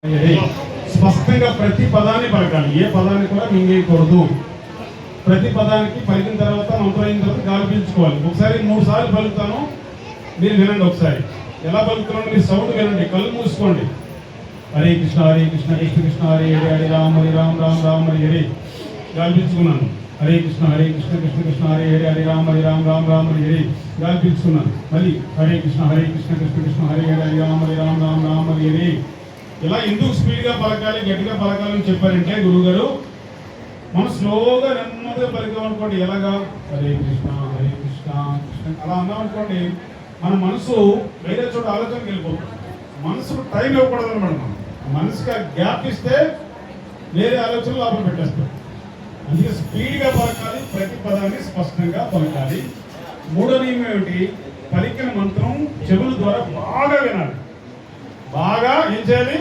స్పష్టంగా ప్రతి పదాన్ని పలకాలి, ఏ పదాన్ని కూడా మింగేయకూడదు. ప్రతి పదానికి పలికిన తర్వాత మంత్రం అయిన తర్వాత గాలి పీల్చుకోవాలి. ఒకసారి 3 సార్లు పలుకుతాను, మీరు వినండి. ఒకసారి ఎలా పలుకుతున్నాను మీరు సౌండ్ వినండి, కళ్ళు మూసుకోండి. హరే కృష్ణ కృష్ణ కృష్ణ హరే హరే హరే రామ రామ రామ హరే హరే. గాలి పీల్చుకున్నాను. హరే కృష్ణ కృష్ణ కృష్ణ హరే హరే హరే రామ రామ రామ హరే హరే. గాలి పీల్చుకున్నాను. మళ్ళీ హరే కృష్ణ కృష్ణ కృష్ణ హరే హరే హరే రామ రామ హరే హరే. ఇలా ఎందుకు స్పీడ్గా పలకాలి, గట్టిగా పలకాలని చెప్పారంటే గురువుగారు, మనం స్లోగా నెమ్మదిగా పలికామనుకోండి. ఎలాగా హరే కృష్ణ కృష్ణ అలా అన్నామనుకోండి, మన మనసు వేరే చోట ఆలోచనకి వెళ్ళిపోతుంది. మనసుకు టైం ఇవ్వకూడదు అనమాట. మనం మనసుకి గ్యాప్ ఇస్తే వేరే ఆలోచనలు లోపల పెట్టేస్తాం. అందుకే స్పీడ్గా పలకాలి, ప్రతి పదాన్ని స్పష్టంగా పలకాలి. మూడో నియమం ఏమిటి? పలికిన మంత్రం చెవుల ద్వారా బాగా వినాలి. బాగా ఏం చేయాలి?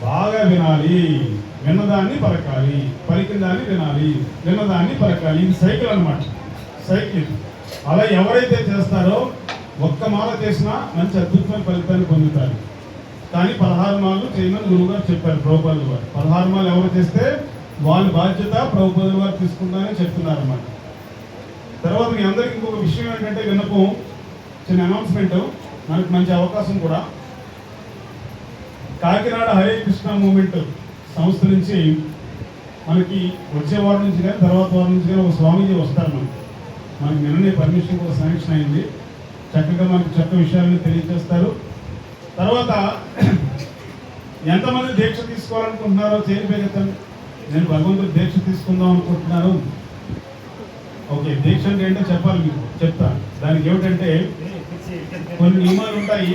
బాగా వినాలి. విన్నదాన్ని పలకాలి, పలికిన దాన్ని వినాలి, విన్నదాన్ని పలకాలి. ఇది సైకిల్ అనమాట, సైకిల్. అలా ఎవరైతే చేస్తారో ఒక్క మాల చేసినా మంచి అద్భుతమైన ఫలితాన్ని పొందుతారు. కానీ 16 మాలలు చేయమని గురువుగారు చెప్పారు, ప్రభుపాదులు గారు. 16 మాలలు ఎవరు చేస్తే వాళ్ళ బాధ్యత ప్రభుపాదులు గారు తీసుకుంటారని చెప్తున్నారు అన్నమాట. తర్వాత మీ అందరికీ ఇంకొక విషయం ఏంటంటే, విన్నపం, చిన్న అనౌన్స్మెంట్, మనకు మంచి అవకాశం కూడా. కాకినాడ హరే కృష్ణ మూమెంట్ సంస్థ నుంచి మనకి వచ్చే వారం నుంచి కానీ తర్వాత వారం నుంచి కానీ ఒక స్వామీజీ వస్తారు. మనకి నిన్ననే పర్మిషన్ కూడా శాంక్షన్ అయింది. చక్కగా మనకు చక్క విషయాలను తెలియజేస్తారు. తర్వాత ఎంతమంది దీక్ష తీసుకోవాలనుకుంటున్నారో చేరిపోయేస్తాను. నేను భగవంతుడు దీక్ష తీసుకుందాం అనుకుంటున్నాను. ఓకే, దీక్ష అంటే ఏంటో చెప్పాలి, మీకు చెప్తాను. దానికి ఏమిటంటే కొన్ని నియమాలు ఉంటాయి,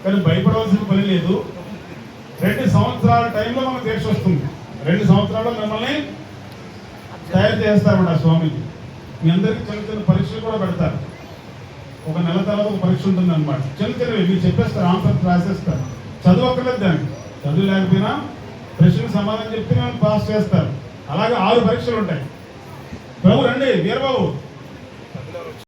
కానీ భయపడవలసిన పని లేదు. 2 సంవత్సరాల టైంలో మనకు దీక్ష వస్తుంది. 2 సంవత్సరాల్లో మిమ్మల్ని తయారు చేస్తారన్నమాట స్వామిజీ. మీ అందరికీ చిన్న చిన్న పరీక్షలు కూడా పెడతారు. ఒక నెల తర్వాత ఒక పరీక్ష ఉంటుంది అనమాట. చిన్నవి మీరు చెప్పేస్తారు, ఆన్సర్ రాసేస్తారు. చదువు అక్కర్లేదు దానికి. చదువు లేకపోయినా ప్రశ్నకు సమాధానం చెప్తే మేము పాస్ చేస్తారు. అలాగే 6 పరీక్షలు ఉంటాయి. ప్రభు రండి వీరబాబు.